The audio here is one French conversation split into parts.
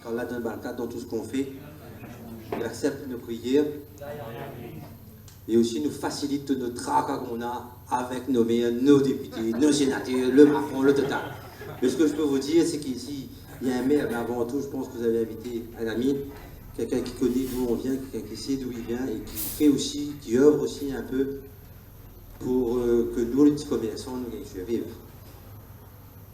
qu'Allah donne baraka dans tout ce qu'on fait. Il accepte nos prières. Et aussi nous facilite nos tracas qu'on a avec nos maires, nos députés, nos sénateurs, le Macron, le total. Mais ce que je peux vous dire, c'est qu'ici, il y a un maire, mais avant tout, je pense que vous avez invité un ami, quelqu'un qui connaît d'où on vient, quelqu'un qui sait d'où il vient et qui fait aussi, qui œuvre aussi un peu pour que nous, les petits commerçants, nous gagnions vivre.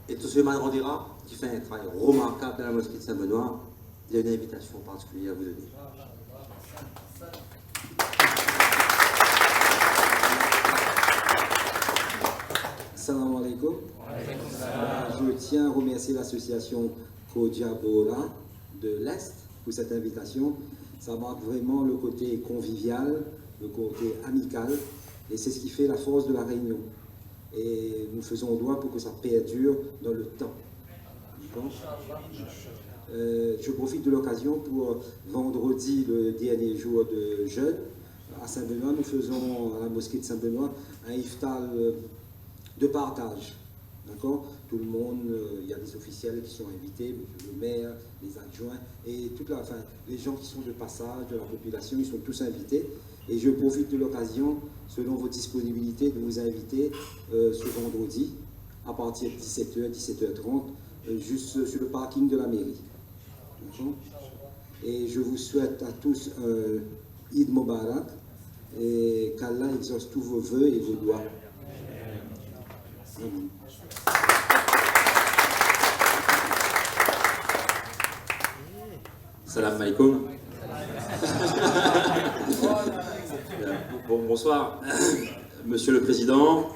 Et tout ce Mandira, qui fait un travail remarquable dans la mosquée de Saint-Benoît, il y a une invitation particulière à vous donner. Salam alaikum. Je tiens à remercier l'association Kodiabora de l'Est pour cette invitation. Ça marque vraiment le côté convivial, le côté amical, et c'est ce qui fait la force de la réunion. Et nous faisons droit pour que ça perdure dans le temps. Je profite de l'occasion pour vendredi, le dernier jour de jeûne, à Saint-Benoît, nous faisons à la mosquée de Saint-Benoît un iftar de partage. D'accord? Tout le monde, il y a des officiels qui sont invités, le maire, les adjoints, et les gens qui sont de passage de la population, ils sont tous invités. Et je profite de l'occasion, selon vos disponibilités, de vous inviter ce vendredi, à partir de 17h, 17h30, juste sur le parking de la mairie. Et je vous souhaite à tous un Eid Mubarak, et qu'Allah exauce tous vos vœux et vos doigts. Salam alaikum. Bonsoir, Monsieur le Président,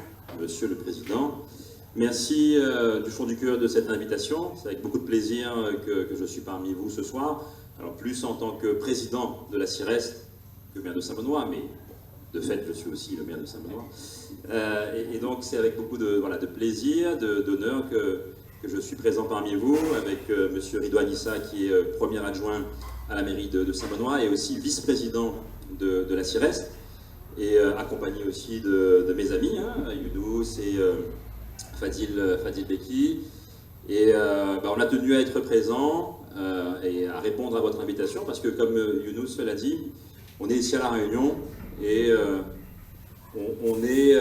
merci du fond du cœur de cette invitation. C'est avec beaucoup de plaisir que je suis parmi vous ce soir. Alors plus en tant que président de la CIRES que maire de Saint-Benoît, mais de fait je suis aussi le maire de Saint-Benoît. Et donc c'est avec beaucoup de plaisir, d'honneur que je suis présent parmi vous, avec Monsieur Ridouan Issa qui est premier adjoint à la mairie de Saint-Benoît et aussi vice-président de la CIRES, et accompagné aussi de mes amis, Younous et Fadil Beki. Et on a tenu à être présent et à répondre à votre invitation, parce que comme Younous l'a dit, on est ici à La Réunion et on est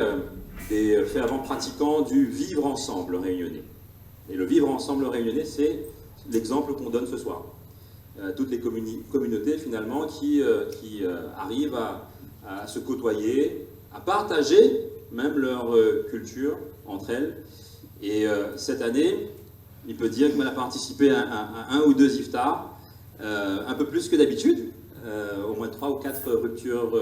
des fervents pratiquants du vivre ensemble réunionnais. Et le vivre ensemble réunionnais, c'est l'exemple qu'on donne ce soir. Toutes les communautés finalement qui arrivent à se côtoyer, à partager même leur culture entre elles. Et cette année, il peut dire qu'on a participé à un ou deux iftars, un peu plus que d'habitude, au moins 3 ou 4 ruptures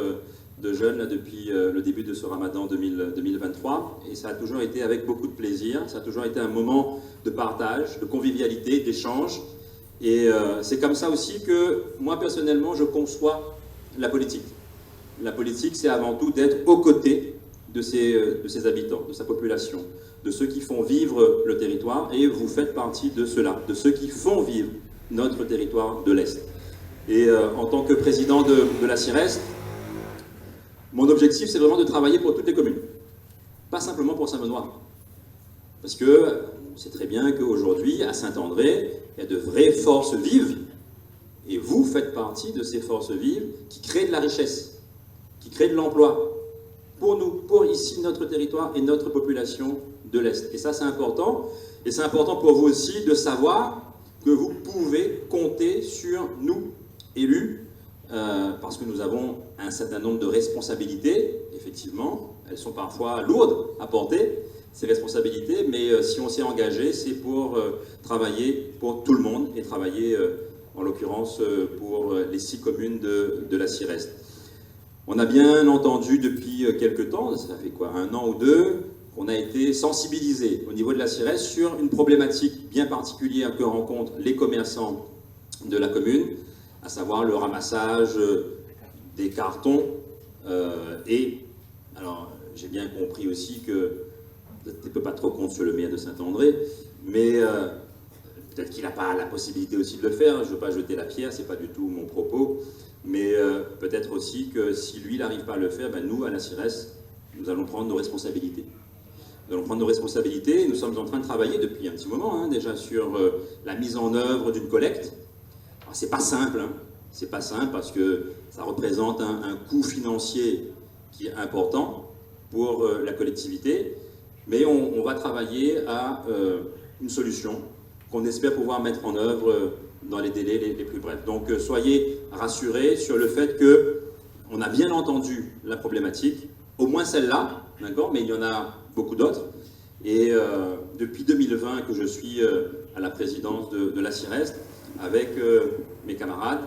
de jeûne depuis le début de ce Ramadan 2023, et ça a toujours été avec beaucoup de plaisir, ça a toujours été un moment de partage, de convivialité, d'échange, et c'est comme ça aussi que moi personnellement je conçois la politique. La politique, c'est avant tout d'être aux côtés de ses habitants, de sa population, de ceux qui font vivre le territoire, et vous faites partie de ceux-là, de ceux qui font vivre notre territoire de l'Est. Et en tant que président de la CIRES, mon objectif, c'est vraiment de travailler pour toutes les communes, pas simplement pour Saint-Benoît. Parce que on sait très bien qu'aujourd'hui, à Saint-André, il y a de vraies forces vives, et vous faites partie de ces forces vives qui créent de la richesse, qui créent de l'emploi, pour nous, pour ici, notre territoire et notre population de l'Est. Et ça, c'est important. Et c'est important pour vous aussi de savoir que vous pouvez compter sur nous, élus, parce que nous avons un certain nombre de responsabilités, effectivement, elles sont parfois lourdes à porter, ces responsabilités, mais si on s'est engagé, c'est pour travailler pour tout le monde, et travailler, en l'occurrence, pour les 6 communes de la CIRES. On a bien entendu depuis quelque temps, ça fait quoi, 1 an ou 2, qu'on a été sensibilisé au niveau de la CIRES sur une problématique bien particulière que rencontrent les commerçants de la commune, à savoir le ramassage des cartons. Et alors j'ai bien compris aussi que tu ne peux pas trop compte sur le maire de Saint-André, mais peut-être qu'il n'a pas la possibilité aussi de le faire. Je ne veux pas jeter la pierre, ce n'est pas du tout mon propos, mais peut-être aussi que si lui il n'arrive pas à le faire, nous à la CIRES, nous allons prendre nos responsabilités. Nous allons prendre nos responsabilités. Nous sommes en train de travailler depuis un petit moment déjà sur la mise en œuvre d'une collecte c'est pas simple, hein. C'est pas simple parce que ça représente un coût financier qui est important pour la collectivité, mais on va travailler à une solution qu'on espère pouvoir mettre en œuvre dans les délais les plus brefs. Donc soyez rassurés sur le fait qu'on a bien entendu la problématique, au moins celle-là, d'accord, mais il y en a beaucoup d'autres. Et depuis 2020 que je suis à la présidence de la CIREST, avec mes camarades,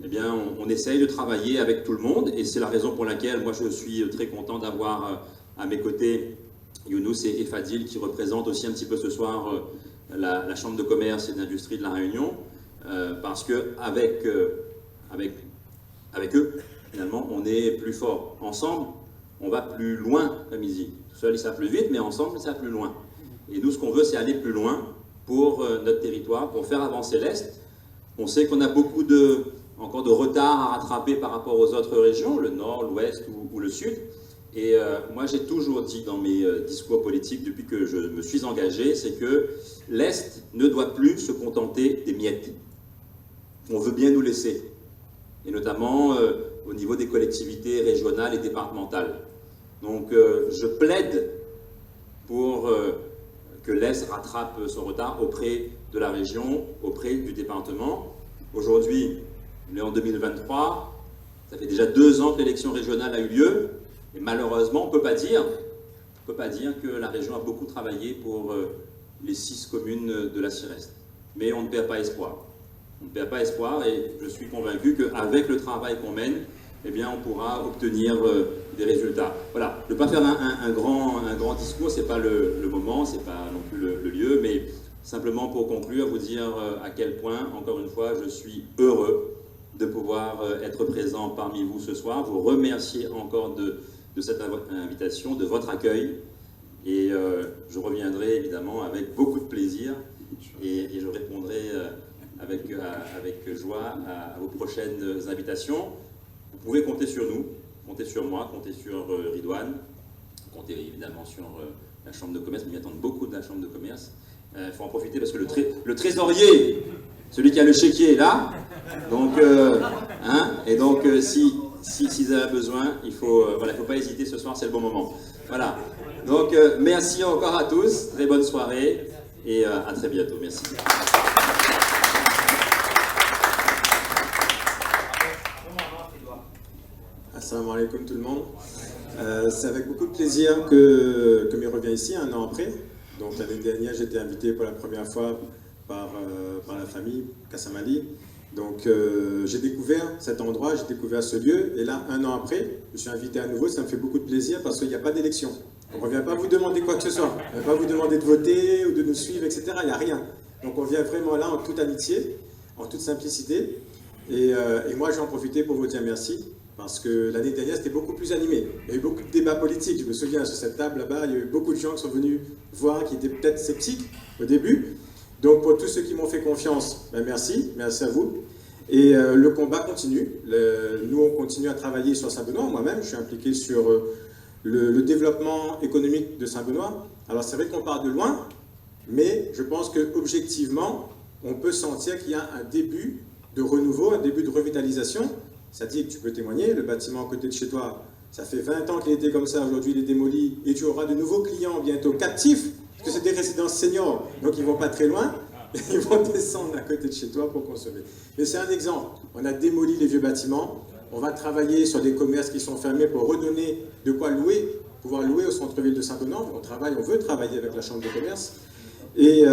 eh bien, on essaye de travailler avec tout le monde, et c'est la raison pour laquelle moi je suis très content d'avoir à mes côtés Younous et Fadil qui représentent aussi un petit peu ce soir la Chambre de commerce et d'industrie de la Réunion, parce qu'avec eux, finalement, on est plus fort. Ensemble, on va plus loin, comme il dit. Tout seul, ça va plus vite, mais ensemble, ça va plus loin. Et nous, ce qu'on veut, c'est aller plus loin pour notre territoire, pour faire avancer l'Est. On sait qu'on a beaucoup encore de retard à rattraper par rapport aux autres régions, le Nord, l'Ouest ou le Sud. Et moi, j'ai toujours dit dans mes discours politiques, depuis que je me suis engagé, c'est que l'Est ne doit plus se contenter des miettes. On veut bien nous laisser, et notamment au niveau des collectivités régionales et départementales. Donc, je plaide pour que l'Est rattrape son retard auprès de la région, auprès du département. Aujourd'hui, on est en 2023, ça fait déjà 2 ans que l'élection régionale a eu lieu, et malheureusement, on ne peut pas dire que la région a beaucoup travaillé pour les 6 communes de la CIREST. Mais on ne perd pas espoir. On ne perd pas espoir, et je suis convaincu qu'avec le travail qu'on mène, eh bien, on pourra obtenir des résultats. Voilà, je ne vais pas faire un grand discours, ce n'est pas le moment, ce n'est pas non plus le lieu, mais simplement pour conclure, vous dire à quel point, encore une fois, je suis heureux de pouvoir être présent parmi vous ce soir, vous remercier encore de cette invitation, de votre accueil, et je reviendrai évidemment avec beaucoup de plaisir, et je répondrai avec joie à vos prochaines invitations. Vous pouvez compter sur nous, compter sur moi, compter sur Ridouane, compter évidemment sur la Chambre de commerce, mais ils attendent beaucoup de la Chambre de commerce. Il faut en profiter parce que le trésorier, celui qui a le chéquier est là, donc, et donc s'ils avaient besoin, il ne faut pas hésiter ce soir, c'est le bon moment. Voilà, donc merci encore à tous, très bonne soirée, et à très bientôt, merci. Assalamu alaikum tout le monde. C'est avec beaucoup de plaisir que je reviens ici, 1 an après. Donc l'année dernière, j'ai été invité pour la première fois par la famille Kassamali. Donc j'ai découvert cet endroit, j'ai découvert ce lieu. Et là, 1 an après, je suis invité à nouveau. Ça me fait beaucoup de plaisir parce qu'il n'y a pas d'élection. On ne revient pas vous demander quoi que ce soit. On ne va pas vous demander de voter ou de nous suivre, etc. Il n'y a rien. Donc on vient vraiment là en toute amitié, en toute simplicité. Et moi, je vais en profiter pour vous dire merci. Parce que l'année dernière, c'était beaucoup plus animé. Il y a eu beaucoup de débats politiques. Je me souviens, sur cette table là-bas, il y a eu beaucoup de gens qui sont venus voir, qui étaient peut-être sceptiques au début. Donc, pour tous ceux qui m'ont fait confiance, ben merci à vous. Et le combat continue. Nous, on continue à travailler sur Saint-Benoît. Moi-même, je suis impliqué sur le développement économique de Saint-Benoît. Alors, c'est vrai qu'on part de loin, mais je pense qu'objectivement, on peut sentir qu'il y a un début de renouveau, un début de revitalisation. Ça dit que tu peux témoigner, le bâtiment à côté de chez toi, ça fait 20 ans qu'il était comme ça, aujourd'hui il est démoli, et tu auras de nouveaux clients bientôt captifs, parce que c'est des résidences seniors, donc ils ne vont pas très loin, ils vont descendre à côté de chez toi pour consommer. Mais c'est un exemple, on a démoli les vieux bâtiments, on va travailler sur des commerces qui sont fermés pour redonner de quoi louer, pouvoir louer au centre-ville de Saint-Benoît. On veut travailler avec la Chambre de commerce, et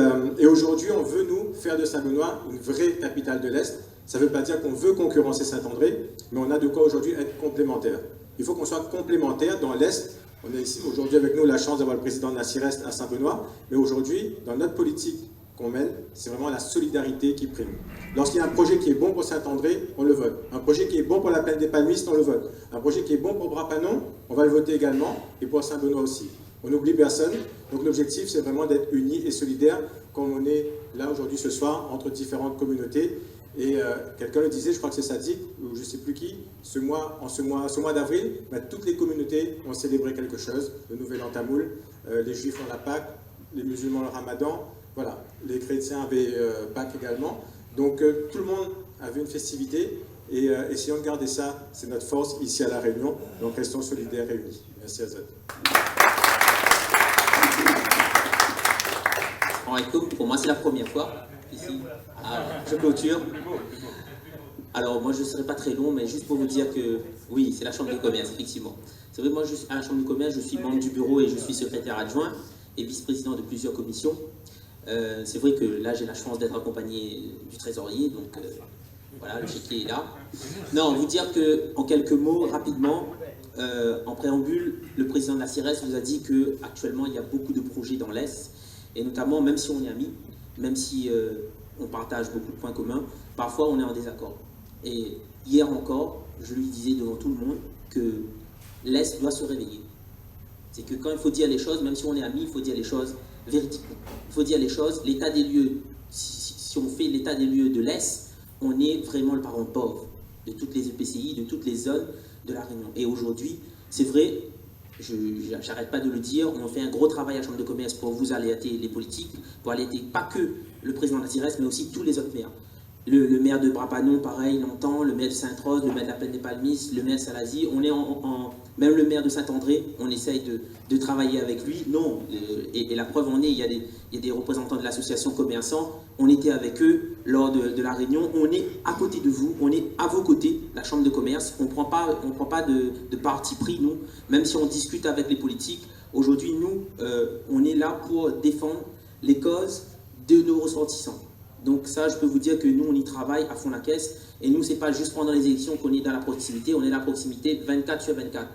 aujourd'hui on veut nous faire de Saint-Benoît une vraie capitale de l'Est. Ça ne veut pas dire qu'on veut concurrencer Saint-André, mais on a de quoi aujourd'hui être complémentaires. Il faut qu'on soit complémentaires dans l'Est. On a ici aujourd'hui avec nous la chance d'avoir le président de la CIREST à Saint-Benoît, mais aujourd'hui, dans notre politique qu'on mène, c'est vraiment la solidarité qui prime. Lorsqu'il y a un projet qui est bon pour Saint-André, on le vote. Un projet qui est bon pour la plaine des Palmistes, on le vote. Un projet qui est bon pour Brapanon, on va le voter également, et pour Saint-Benoît aussi. On n'oublie personne. Donc l'objectif, c'est vraiment d'être unis et solidaires, comme on est là aujourd'hui ce soir, entre différentes communautés. Et quelqu'un le disait, je crois que c'est Sadik, ou je ne sais plus qui, ce mois d'avril, toutes les communautés ont célébré quelque chose, le Nouvel An Tamoul, les Juifs ont la Pâque, les musulmans le Ramadan, voilà, les chrétiens avaient Pâques également. Donc tout le monde avait une festivité et essayons de garder ça, c'est notre force ici à La Réunion. Donc restons solidaires et unis. Merci Azad. Pour moi, c'est la première fois ici. Je clôture. Alors, moi, je ne serai pas très long, mais juste pour vous dire que oui, c'est la Chambre de commerce, effectivement. C'est vrai, moi, à la Chambre de commerce, je suis membre du bureau et je suis secrétaire adjoint et vice-président de plusieurs commissions. C'est vrai que là, j'ai la chance d'être accompagné du trésorier, donc voilà, le chéquier est là. Non, vous dire qu'en quelques mots, rapidement, en préambule, le président de la CIRES vous a dit qu'actuellement, il y a beaucoup de projets dans l'Est, et notamment, même si on est amis, même si on partage beaucoup de points communs, parfois on est en désaccord. Et hier encore, je lui disais devant tout le monde que l'Est doit se réveiller. C'est que quand il faut dire les choses, même si on est amis, il faut dire les choses véridiquement. Il faut dire les choses, l'état des lieux, si on fait l'état des lieux de l'Est, on est vraiment le parent pauvre de toutes les EPCI, de toutes les zones de La Réunion. Et aujourd'hui, c'est vrai, j'arrête pas de le dire, on fait un gros travail à la Chambre de commerce pour vous alerter les politiques, pour alerter pas que le président de la CIRES, mais aussi tous les autres maires. Le maire de Brapanon, pareil, l'entend, le maire de Sainte-Rose, le maire de la Plaine des Palmistes, le maire de Salazie, on est même le maire de Saint-André, on essaye de travailler avec lui. Non, et la preuve en est, il y a des représentants de l'association commerçants, on était avec eux lors de la réunion, on est à côté de vous, on est à vos côtés, la Chambre de commerce, on ne prend pas de parti pris, nous, même si on discute avec les politiques. Aujourd'hui, nous, on est là pour défendre les causes de nos ressortissants. Donc ça, je peux vous dire que nous, on y travaille à fond la caisse. Et nous, c'est pas juste pendant les élections qu'on est dans la proximité. On est dans la proximité 24 sur 24.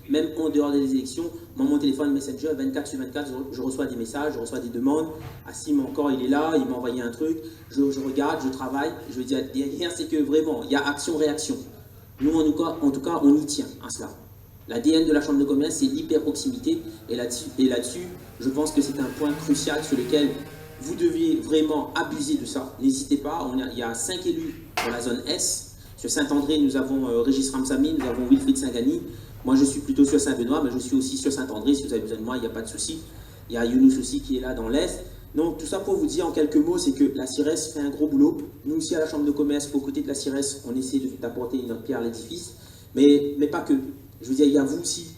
Même en dehors des élections, moi, mon téléphone Messenger, 24 sur 24, je reçois des messages, je reçois des demandes. Assim, encore, il est là, il m'a envoyé un truc. Je regarde, je travaille. Je veux dire, derrière, c'est que vraiment, il y a action-réaction. Nous, en tout cas, on y tient à cela. L'ADN de la Chambre de commerce, c'est l'hyper-proximité. Et là-dessus, je pense que c'est un point crucial sur lequel vous deviez vraiment abuser de ça. N'hésitez pas, il y a 5 élus dans la zone S. Sur Saint-André, nous avons Régis Ramsamy, nous avons Wilfried Singani. Moi, je suis plutôt sur Saint-Benoît, mais je suis aussi sur Saint-André. Si vous avez besoin de moi, il n'y a pas de souci. Il y a Younous aussi qui est là dans l'Est. Donc, tout ça pour vous dire en quelques mots, c'est que la CIRES fait un gros boulot. Nous aussi, à la Chambre de commerce, aux côtés de la CIRES, on essaie d'apporter notre pierre à l'édifice. Mais pas que. Je veux dire, il y a vous aussi,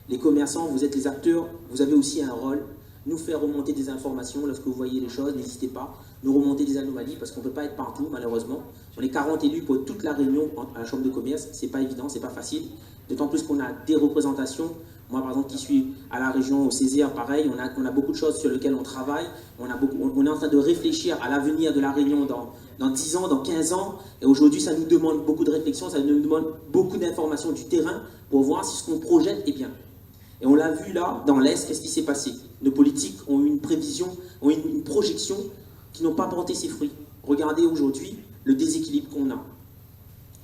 les commerçants, vous êtes les acteurs, vous avez aussi un rôle. Nous faire remonter des informations lorsque vous voyez les choses, n'hésitez pas. Nous remonter des anomalies parce qu'on ne peut pas être partout, malheureusement. On est 40 élus pour toute la Réunion à la Chambre de commerce. C'est pas évident, c'est pas facile. D'autant plus qu'on a des représentations. Moi, par exemple, qui suis à la région, au Césaire, pareil, on a beaucoup de choses sur lesquelles on travaille. On est en train de réfléchir à l'avenir de la Réunion dans 10 ans, dans 15 ans. Et aujourd'hui, ça nous demande beaucoup de réflexion, ça nous demande beaucoup d'informations du terrain pour voir si ce qu'on projette est bien. Et on l'a vu là, dans l'Est, qu'est-ce qui s'est passé? Nos politiques ont eu une prévision, ont eu une projection qui n'ont pas porté ses fruits. Regardez aujourd'hui le déséquilibre qu'on a.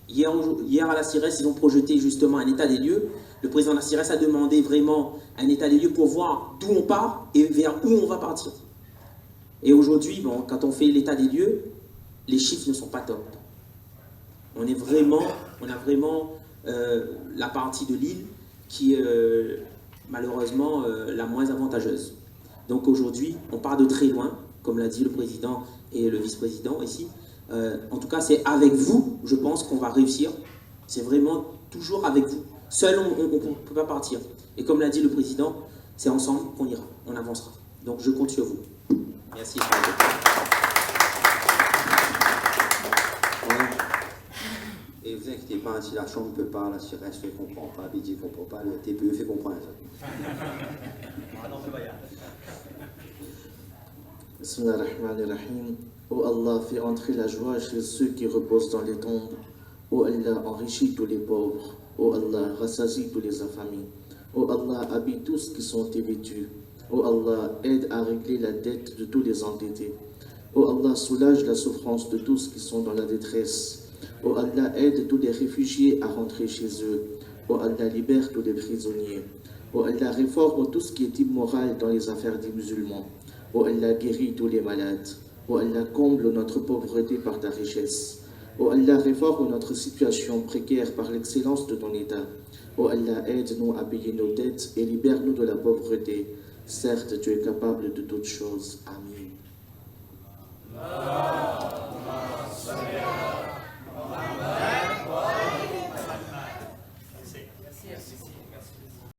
Hier à la CIRES, ils ont projeté justement un état des lieux. Le président de la CIRES a demandé vraiment un état des lieux pour voir d'où on part et vers où on va partir. Et aujourd'hui, bon, quand on fait l'état des lieux, les chiffres ne sont pas top. On a vraiment la partie de l'île qui est malheureusement la moins avantageuse. Donc aujourd'hui, on part de très loin, comme l'a dit le président et le vice-président ici. En tout cas, c'est avec vous, je pense, qu'on va réussir. C'est vraiment toujours avec vous. Seul, on ne peut pas partir. Et comme l'a dit le président, c'est ensemble qu'on ira, on avancera. Donc je compte sur vous. Merci. Et vous inquiétez pas, si la Chambre ne peut pas, la CIRES ne comprend pas, BD ne comprend pas, le TPE fait comprendre ça. Bismillahirrahmanirrahim. Ô Allah, fais entrer la joie chez ceux qui reposent dans les tombes. Ô Allah, enrichis tous les pauvres. Ô Allah, rassasie tous les affamés. Ô Allah, habille tous qui sont dévêtus. Ô Allah, aide à régler la dette de tous les endettés. Ô Allah, soulage la souffrance de tous qui sont dans la détresse. Ô Allah, aide tous les réfugiés à rentrer chez eux. Ô Allah, libère tous les prisonniers. Ô Allah, réforme tout ce qui est immoral dans les affaires des musulmans. Ô Allah, guéris tous les malades. Ô Allah, comble notre pauvreté par ta richesse. Ô Allah, réforme notre situation précaire par l'excellence de ton État. Ô Allah, aide-nous à payer nos dettes et libère-nous de la pauvreté. Certes, tu es capable de toutes choses. Amen. Merci.